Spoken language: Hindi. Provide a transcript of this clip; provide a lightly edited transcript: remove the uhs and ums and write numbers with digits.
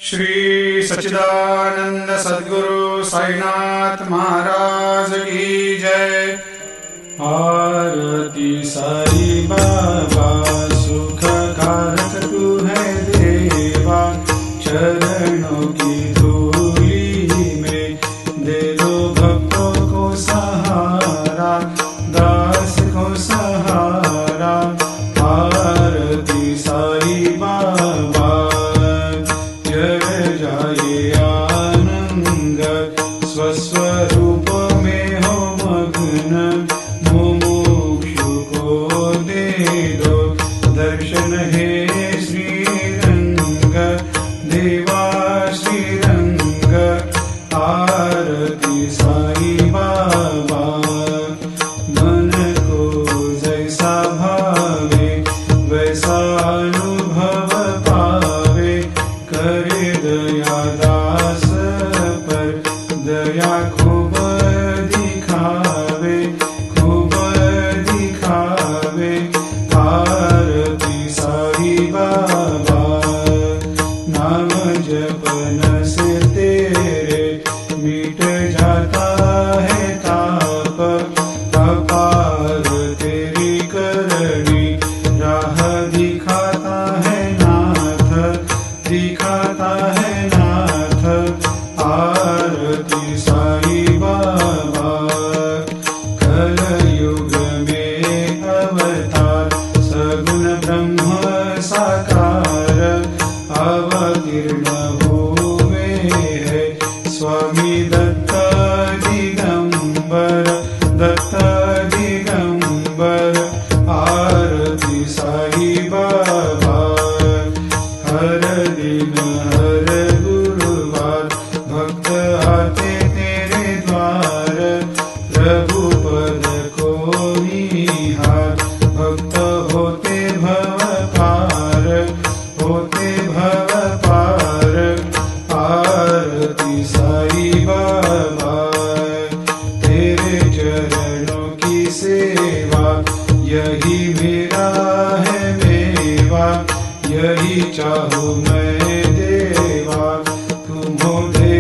श्री सच्चिदानंद सद्गुरु साईनाथ महाराज की जय। आरती साई बाबा सुख कारक तू है देवा, चरणों की धूली में दे दो भक्तों को सहारा, दास को सहारा। आरती साई बाबा जय जाए आनंद, स्वस्वरूप में हो मग्न, मुमुक्षु को दे दो दर्शन हे श्रीरंग, देवा श्रीरंग। आरती साई बाबा मन को जैसा भावे वैसा अनुभव पावे, करे दया दास पर दया खूब दिखावे, खूब दिखावे। आरती साई बाबा नाम जपन से तेरे मिट जाता है ताप, अपार तेरी करनी राह दिखाता है नाथ, दिखाता है नाथ। आरती साई बाबा कलयुग में अवतार, सगुण ब्रह्म साकार अवतीर्ण हुए है स्वामी दत्त दिगंबर, दत्त दिगंबर। आरती साई बाबा हर दिन हर गुरुवार भक्त आते तेरे द्वार, रघुपद को निहार भक्त होते भव पार, होते भव पार। आरती साई बाबा तेरे चरणों की सेवा, यही मेरा है मेवा, यही चाहूँ मैं